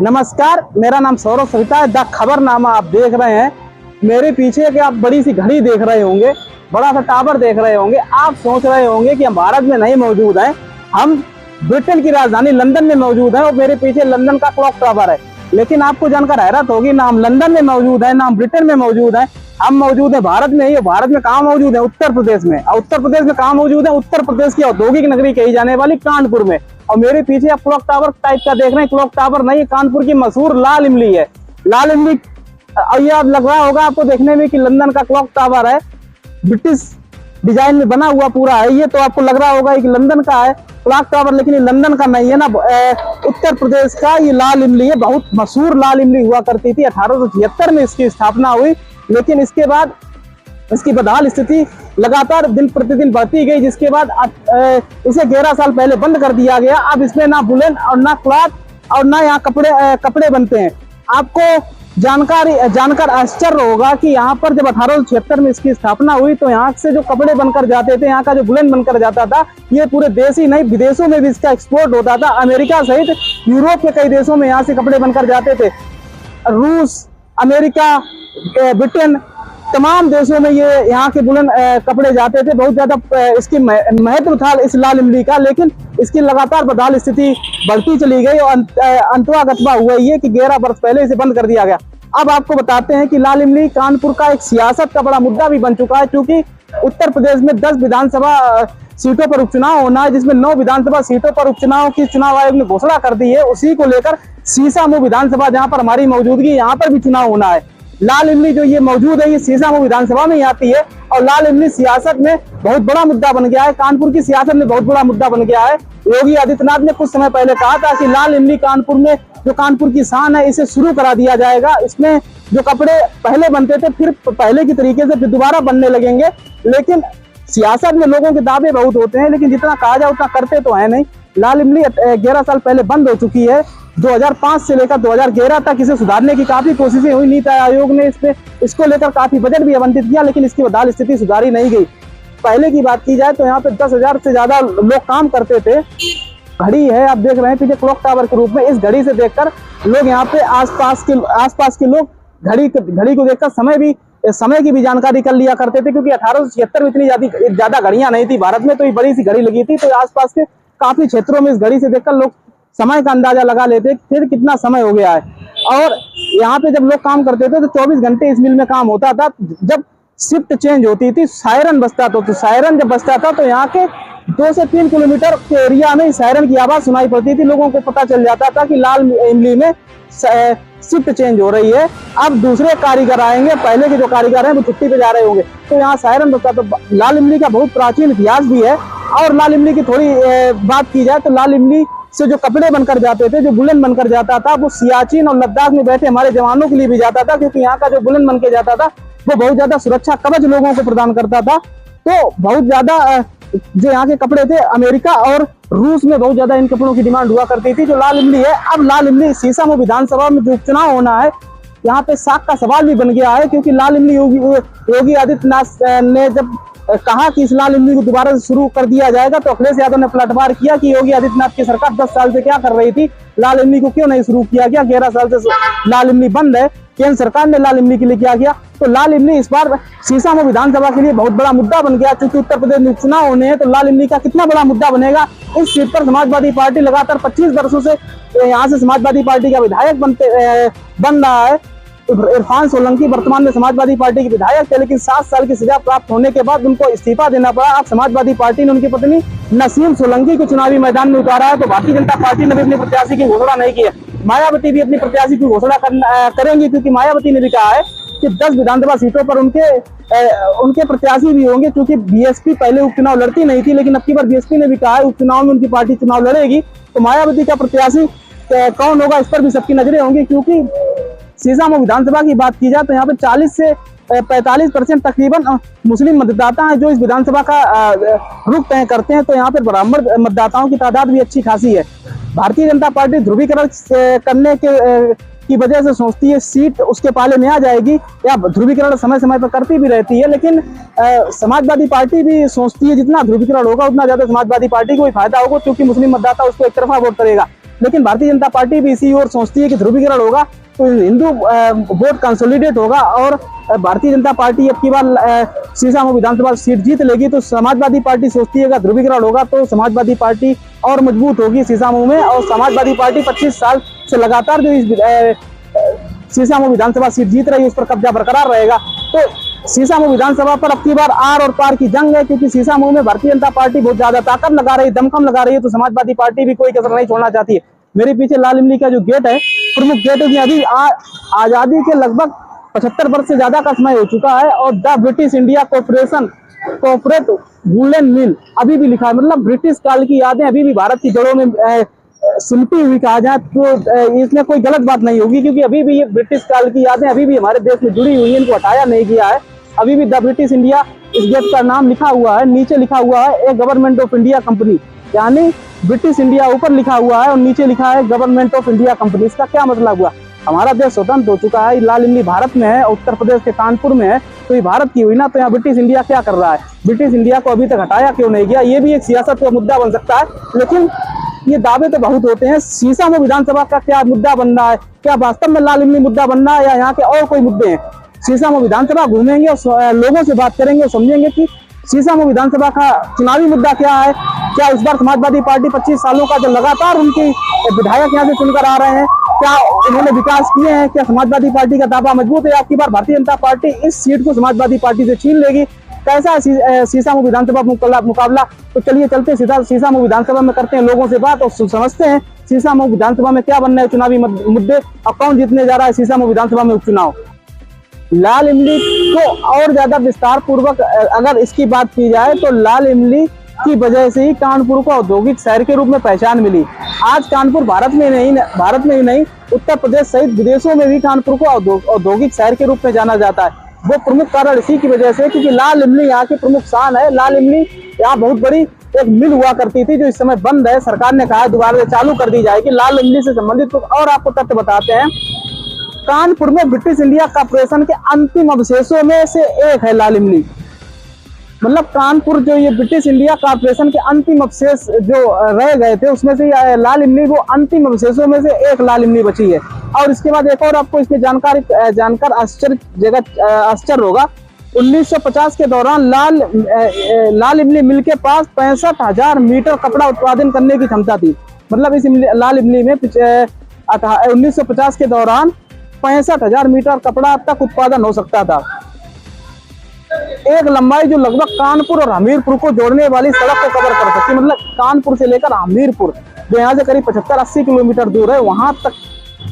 नमस्कार, मेरा नाम सौरभ सविता है। द खबरनामा आप देख रहे हैं। मेरे पीछे कि आप बड़ी सी घड़ी देख रहे होंगे, बड़ा सा टावर देख रहे होंगे। आप सोच रहे होंगे कि हम भारत में नहीं मौजूद हैं, हम ब्रिटेन की राजधानी लंदन में मौजूद हैं और मेरे पीछे लंदन का क्लॉक टावर है। लेकिन आपको जानकर हैरत होगी, ना हम लंदन में मौजूद हैं, ना हम ब्रिटेन में मौजूद हैं। हम मौजूद है भारत में ही। भारत में कहाँ मौजूद है? उत्तर प्रदेश में। और उत्तर प्रदेश में कहाँ मौजूद है? उत्तर प्रदेश की औद्योगिक नगरी कही जाने वाली कानपुर में। और मेरे पीछे आप क्लॉक टावर टाइप का देख रहे हैं। क्लॉक टावर नहीं, कानपुर की मशहूर लाल इमली है। लाल इमली, और ये अब लग रहा होगा आपको देखने में कि लंदन का क्लॉक टावर है, ब्रिटिश डिजाइन में बना हुआ पूरा है। ये तो आपको लग रहा होगा कि लंदन का है क्लॉक टावर, लेकिन ये लंदन का नहीं है ना, उत्तर प्रदेश का ये लाल इमली है। बहुत मशहूर लाल इमली हुआ करती थी। 1876 में इसकी स्थापना हुई, लेकिन इसके बाद इसकी बदहाल स्थिति लगातार दिन प्रतिदिन बढ़ती गई, जिसके बाद इसे 11 साल पहले बंद कर दिया गया। अब इसमें ना वुलन और ना क्लॉथ और ना यहाँ कपड़े बनते हैं। आपको जानकर आश्चर्य होगा कि यहाँ पर जब 1876 में इसकी स्थापना हुई तो यहाँ से जो कपड़े बनकर जाते थे, यहाँ का जो वुलन बनकर जाता था, ये पूरे देश ही नहीं विदेशों में भी इसका एक्सपोर्ट होता था। अमेरिका सहित यूरोप के कई देशों में यहाँ से कपड़े बनकर जाते थे। रूस, अमेरिका, ब्रिटेन, तमाम देशों में ये यहाँ के वुलन कपड़े जाते थे। बहुत ज्यादा इसकी महत्व था इस लाल इमली का, लेकिन इसकी लगातार बदहाल स्थिति बढ़ती चली गई और अंतवागतवा हुआ ये कि 11 वर्ष पहले इसे बंद कर दिया गया। अब आपको बताते हैं कि लाल इमली कानपुर का एक सियासत का बड़ा मुद्दा भी बन चुका है, क्योंकि उत्तर प्रदेश में 10 विधानसभा सीटों पर उपचुनाव होना है, जिसमें 9 विधानसभा सीटों पर उपचुनाव की चुनाव आयोग ने घोषणा कर दी है। उसी को लेकर सीसामऊ विधानसभा, जहां पर हमारी मौजूदगी, यहाँ पर भी चुनाव होना है। लाल इमली जो ये मौजूद है, ये सीसामऊ विधानसभा में आती है और लाल इमली सियासत में बहुत बड़ा मुद्दा बन गया है। कानपुर की सियासत में बहुत बड़ा मुद्दा बन गया है। योगी आदित्यनाथ ने कुछ समय पहले कहा था कि लाल इमली कानपुर में, जो कानपुर की शान है, इसे शुरू करा दिया जाएगा। इसमें जो कपड़े पहले बनते थे फिर पहले की तरीके से फिर दोबारा बनने लगेंगे। लेकिन सियासत में लोगों के दावे बहुत होते हैं, लेकिन जितना कहा जाए उतना करते तो है नहीं। लाल इमली 11 साल पहले बंद हो चुकी है। 2005 से लेकर 2011 तक इसे सुधारने की काफी कोशिशें हुई। नीति आयोग ने इसको लेकर काफी बजट भी आवंटित किया, लेकिन इसकी बदहाल स्थिति सुधारी नहीं गई। पहले की बात की जाए तो यहाँ पे 10,000 से ज्यादा लोग काम करते थे। घड़ी है, आप देख रहे हैं पीछे क्लॉक टावर के रूप में। इस घड़ी से देखकर लोग यहाँ पे आसपास के लोग घड़ी को देखकर समय की भी जानकारी कर लिया करते थे, क्योंकि 1876 में इतनी ज्यादा घड़ियां नहीं थी भारत में, तो ये बड़ी सी घड़ी लगी थी। तो आसपास के काफी क्षेत्रों में इस घड़ी से देखकर लोग समय का अंदाजा लगा लेते फिर कितना समय हो गया है। और यहाँ पे जब लोग काम करते थे तो 24 घंटे इस मिल में काम होता था। जब शिफ्ट चेंज होती थी, सायरन बजता था, तो सायरन जब बजता था तो यहाँ के 2 से 3 किलोमीटर के एरिया में सायरन की आवाज सुनाई पड़ती थी। लोगों को पता चल जाता था कि लाल इमली में शिफ्ट चेंज हो रही है, अब दूसरे कारीगर आएंगे, पहले के जो कारीगर हैं वो छुट्टी पे जा रहे होंगे। तो यहाँ सायरन बजता। तो लाल इमली का बहुत प्राचीन इतिहास भी है। और लाल इमली की थोड़ी बात की जाए तो लाल इमली से जो कपड़े बनकर जाते थे, जो वुलन बनकर जाता था, वो सियाचिन और लद्दाख में बैठे हमारे जवानों के लिए भी जाता था, क्योंकि यहाँ का जो वुलन बन के जाता था वो बहुत ज्यादा सुरक्षा कवच लोगों को प्रदान करता था। तो बहुत ज्यादा जो यहाँ के कपड़े थे, अमेरिका और रूस में बहुत ज्यादा इन कपड़ों की डिमांड हुआ करती थी। जो लाल इमली है, अब लाल इमली सीसामऊ विधानसभा में जो उपचुनाव होना है, यहाँ पे साख का सवाल भी बन गया है, क्योंकि लाल इमली योगी आदित्यनाथ ने जब कहा कि इस लाल इमली को दोबारा से शुरू कर दिया जाएगा, तो अखिलेश यादव ने पलटवार किया कि योगी आदित्यनाथ की सरकार 10 साल से क्या कर रही थी, लाल इमली को क्यों नहीं शुरू किया गया। 11 साल से लाल इमली बंद है, केंद्र सरकार ने लाल इमली के लिए क्या किया। तो लाल इमली इस बार सीसामऊ विधानसभा के लिए बहुत बड़ा मुद्दा बन गया। क्योंकि उत्तर प्रदेश में चुनाव होने हैं, तो लाल इमली का कितना बड़ा मुद्दा बनेगा। इस सीट पर समाजवादी पार्टी लगातार 25 वर्षों से यहाँ से समाजवादी पार्टी का विधायक बन रहा है। इरफान सोलंकी वर्तमान में समाजवादी पार्टी के विधायक थे, लेकिन 7 साल की सजा प्राप्त होने के बाद उनको इस्तीफा देना पड़ा। अब समाजवादी पार्टी ने उनकी पत्नी नसीम सोलंकी को चुनावी मैदान में उतारा है। तो भारतीय जनता पार्टी ने भी अपने प्रत्याशी की घोषणा नहीं की है। मायावती भी अपनी प्रत्याशी की घोषणा करेंगी, क्योंकि मायावती ने भी कहा है कि 10 विधानसभा सीटों पर उनके प्रत्याशी भी होंगे। क्योंकि बीएसपी पहले उपचुनाव लड़ती नहीं थी, लेकिन अब की बार बीएसपी ने भी कहा है उपचुनाव में उनकी पार्टी चुनाव लड़ेगी। तो मायावती का प्रत्याशी कौन होगा, इस पर भी सबकी नजरें होंगी। क्योंकि सीसामऊ विधानसभा की बात की जाए तो यहाँ पे 40 से 45% तकरीबन मुस्लिम मतदाता हैं जो इस विधानसभा का रुख तय करते हैं। तो यहाँ पे ब्राह्मण मतदाताओं की तादाद भी अच्छी खासी है। भारतीय जनता पार्टी ध्रुवीकरण करने की वजह से सोचती है सीट उसके पाले में आ जाएगी, या ध्रुवीकरण समय समय पर करती भी रहती है। लेकिन समाजवादी पार्टी भी सोचती है जितना ध्रुवीकरण होगा उतना ज्यादा समाजवादी पार्टी को ही फायदा होगा, क्योंकि मुस्लिम मतदाता उसको एक तरफा वोट करेगा। लेकिन भारतीय जनता पार्टी भी इसी ओर सोचती है कि ध्रुवीकरण होगा तो हिंदू वोट कंसोलिडेट होगा और भारतीय जनता पार्टी अब की बार सीसामऊ विधानसभा सीट जीत लेगी। तो समाजवादी पार्टी सोचती है कि ध्रुवीकरण होगा तो समाजवादी पार्टी और मजबूत होगी सीसामऊ में, और समाजवादी पार्टी 25 साल से लगातार जो इस सीसामऊ विधानसभा सीट जीत रही है उस पर कब्जा बरकरार रहेगा। तो सीसामऊ विधानसभा पर अब की बार आर और पार की जंग है, क्योंकि सीसामऊ में भारतीय जनता पार्टी बहुत ज्यादा ताकत लगा रही है, दमखम लगा रही है, तो समाजवादी पार्टी भी कोई कसर नहीं छोड़ना चाहती है। मेरे पीछे लाल इमली का जो गेट है, प्रमुख गेट है कि अभी आजादी के लगभग 75 वर्ष से ज्यादा का समय हो चुका है और the British India corporate woollen mill अभी भी लिखा है। मतलब ब्रिटिश काल की यादें अभी भी भारत की जड़ों में सिमटी हुई कहा जाए तो इसमें कोई गलत बात नहीं होगी, क्योंकि अभी भी ये ब्रिटिश काल की यादें अभी भी हमारे देश में जुड़ी हुई है, इनको हटाया नहीं गया है। अभी भी द ब्रिटिश इंडिया इस गेट का नाम लिखा हुआ है, नीचे लिखा हुआ है ए गवर्नमेंट ऑफ इंडिया कंपनी, यानी ब्रिटिश इंडिया ऊपर लिखा हुआ है और नीचे लिखा है गवर्नमेंट ऑफ इंडिया कंपनी। इसका क्या मतलब हुआ? हमारा देश स्वतंत्र हो चुका है, लाल इमली भारत में है, उत्तर प्रदेश के कानपुर में है, तो ये भारत की हुई ना, तो यहाँ ब्रिटिश इंडिया क्या कर रहा है? ब्रिटिश इंडिया को अभी तक हटाया क्यों नहीं गया? ये भी एक सियासत का मुद्दा बन सकता है। लेकिन ये दावे तो बहुत होते हैं। सीसामऊ विधानसभा का क्या मुद्दा बनना है? क्या वास्तव में लाल इमली मुद्दा बनना है या यहाँ के और कोई मुद्दे हैं? सीसामऊ विधानसभा घूमेंगे और लोगों से बात करेंगे और समझेंगे कि सीसामऊ विधानसभा का चुनावी मुद्दा क्या है। क्या इस बार समाजवादी पार्टी 25 सालों का जो लगातार उनकी विधायक यहाँ से चुनकर आ रहे हैं, क्या उन्होंने विकास किए हैं? क्या समाजवादी पार्टी का दावा मजबूत है? आपकी बार भारतीय जनता पार्टी इस सीट को समाजवादी पार्टी से छीन लेगी? कैसा है सीसामऊ विधानसभा मुकाबला? तो चलिए चलते सीधा सीसामऊ विधानसभा में करते हैं लोगों से बात और समझते हैं सीसामऊ विधानसभा में क्या बनना है चुनावी मुद्दे और कौन जीतने जा रहा है सीसामऊ विधानसभा में उपचुनाव। लाल इमली को और ज्यादा विस्तार पूर्वक अगर इसकी बात की जाए तो लाल इमली की वजह से ही कानपुर को औद्योगिक शहर के रूप में पहचान मिली। आज कानपुर भारत में ही नहीं उत्तर प्रदेश सहित विदेशों में भी कानपुर को औद्योगिक शहर के रूप में जाना जाता है। वो प्रमुख कारण इसी की वजह से क्योंकि लाल इमली यहाँ की प्रमुख शान है। लाल इमली यहाँ बहुत बड़ी एक मिल हुआ करती थी जो इस समय बंद है, सरकार ने कहा है दोबारा से चालू कर दी जाएगी। लाल इमली से संबंधित कुछ और आपको तथ्य बताते हैं। कानपुर में ब्रिटिश इंडिया कॉर्पोरेशन के अंतिम अवशेषों में से एक है लाल इमली। मतलब कानपुर जो ये ब्रिटिश इंडिया कॉर्पोरेशन के अंतिम अवशेष जो रह गए थे उसमें से लाल इमली वो अंतिम अवशेषों में से एक लाल इमली बची है। और इसके बाद एक और आपको इसमें जानकर आश्चर्य होगा। 1950 के दौरान लाल इमली मिल के पास 65,000 मीटर कपड़ा उत्पादन करने की क्षमता थी। मतलब इस लाल इमली में 1950 के दौरान 65,000 मीटर कपड़ा तक उत्पादन हो सकता था। एक लंबाई जो लगभग कानपुर और हमीरपुर को जोड़ने वाली सड़क को कवर कर सकती है। मतलब कानपुर से लेकर हमीरपुर जो यहाँ से करीब 75-80 किलोमीटर दूर है वहां तक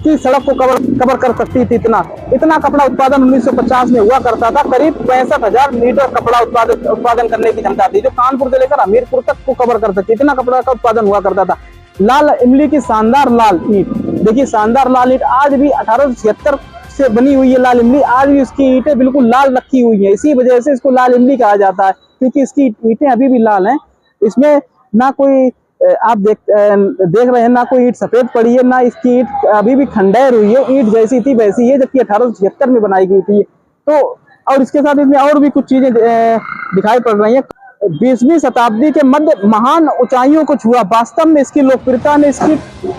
की सड़क को कवर कर सकती थी। इतना कपड़ा उत्पादन 1950 में हुआ करता था। करीब 65,000 मीटर कपड़ा उत्पादन करने की क्षमता थी जो कानपुर से लेकर हमीरपुर तक को कवर कर सकती। इतना कपड़ा का उत्पादन हुआ करता था। लाल इमली की शानदार लाल ईंट, देखिए शानदार लाल ईंट आज भी 1876 से बनी हुई है। लाल इमली आज भी उसकी ईंटें बिल्कुल लाल रखी हुई है, इसी वजह से इसको लाल इमली कहा जाता है क्योंकि इसकी ईंटें अभी भी लाल हैं। इसमें ना कोई आप देख रहे हैं ना कोई ईंट सफेद पड़ी है, ना इसकी ईंट अभी भी खंडेर हुई है। ईंट जैसी थी वैसी है, जबकि 1876 में बनाई गई थी। तो और इसके साथ इसमें और भी कुछ चीजें दिखाई पड़ रही है। 20वीं शताब्दी के मध्य महान ऊंचाइयों को छुआ। वास्तव में इसकी लोकप्रियता ने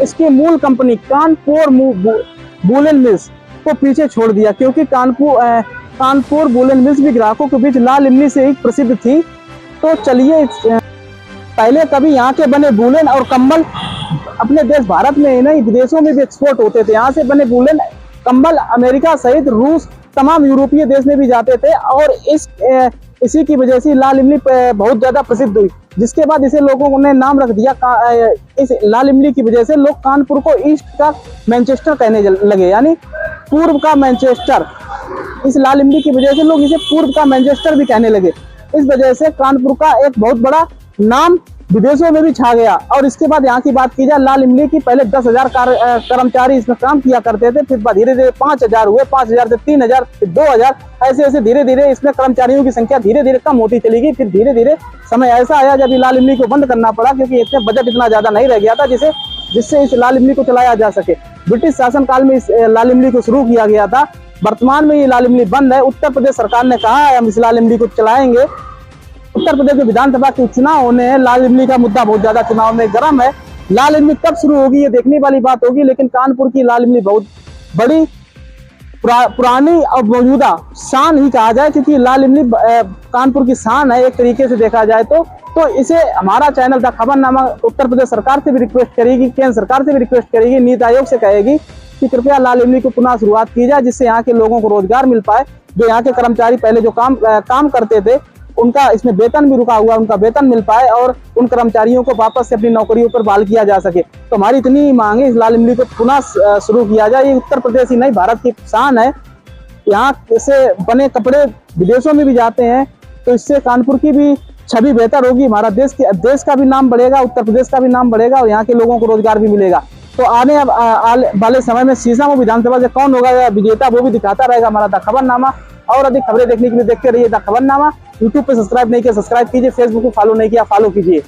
इसकी मूल कंपनी कानपुर वुलन मिल्स को पीछे छोड़ दिया, क्योंकि कानपुर वुलन मिल्स भी ग्राहकों के बीच लाल इमली से ही प्रसिद्ध थी। तो चलिए पहले कभी यहाँ के बने वुलन और कंबल अपने देश भारत में ही नहीं विदेशों में भी एक्सपोर्ट होते थे। यहाँ से बने वुलन कंबल अमेरिका सहित रूस तमाम यूरोपीय देश में भी जाते थे और इसी की वजह से लाल इमली बहुत ज्यादा प्रसिद्ध हुई, जिसके बाद इसे लोगों ने नाम रख दिया। इस लाल इमली की वजह से लोग कानपुर को ईस्ट का मैनचेस्टर कहने लगे, यानी पूर्व का मैनचेस्टर। इस लाल इमली की वजह से लोग इसे पूर्व का मैनचेस्टर भी कहने लगे। इस वजह से कानपुर का एक बहुत बड़ा नाम विदेशों में भी छा गया। और इसके बाद यहाँ की बात की जाए, लाल इमली की पहले 10,000 कर्मचारी इसमें काम किया करते थे, फिर धीरे धीरे 5,000 हुए, 5,000 से 3,000, फिर 2,000, ऐसे धीरे धीरे इसमें कर्मचारियों की संख्या धीरे धीरे कम होती चली गई। फिर धीरे धीरे समय ऐसा आया जब लाल इमली को बंद करना पड़ा, क्योंकि इसमें बजट इतना ज्यादा नहीं रह गया था जिससे इस लाल इमली को चलाया जा सके। ब्रिटिश शासनकाल में इस लाल इमली को शुरू किया गया था। वर्तमान में ये लाल इमली बंद है। उत्तर प्रदेश सरकार ने कहा है हम इस लाल इमली को चलाएंगे। उत्तर प्रदेश में विधानसभा के चुनाव होने हैं। लाल इमली का मुद्दा बहुत ज्यादा चुनाव में गर्म है। लाल इमली कब शुरू होगी ये देखने वाली बात होगी, लेकिन कानपुर की लाल इमली बहुत बड़ी पुरानी और मौजूदा शान ही कहा जाए, क्योंकि लाल इमली कानपुर की शान है एक तरीके से देखा जाए तो इसे हमारा चैनल द खबरनामा उत्तर प्रदेश सरकार से भी रिक्वेस्ट करेगी, केंद्र सरकार से भी रिक्वेस्ट करेगी, नीति आयोग से कहेगी कि कृपया लाल इमली को पुनः शुरुआत की जाए, जिससे यहाँ के लोगों को रोजगार मिल पाए। जो यहाँ के कर्मचारी पहले जो काम करते थे उनका इसमें वेतन भी रुका हुआ, उनका वेतन मिल पाए और उन कर्मचारियों को वापस से अपनी नौकरियों पर बहाल किया जा सके। तो हमारी इतनी मांग है इस लाल इमली को पुनः शुरू किया जाए। ये उत्तर प्रदेश ही नहीं भारत की शान है, यहाँ से बने कपड़े विदेशों में भी जाते हैं, तो इससे कानपुर की भी छवि बेहतर होगी, हमारा देश का भी नाम बढ़ेगा, उत्तर प्रदेश का भी नाम बढ़ेगा और यहाँ के लोगों को रोजगार भी मिलेगा। तो आने वाले समय में सीसामऊ विधानसभा से कौन होगा विजेता वो भी दिखाता रहेगा हमारा द खबरनामा। और अधिक खबरें देखने के लिए देखते रहिए द खबरनामा। यूट्यूब पे सब्सक्राइब नहीं किया सब्सक्राइब कीजिए, फेसबुक पे फॉलो नहीं किया फॉलो कीजिए।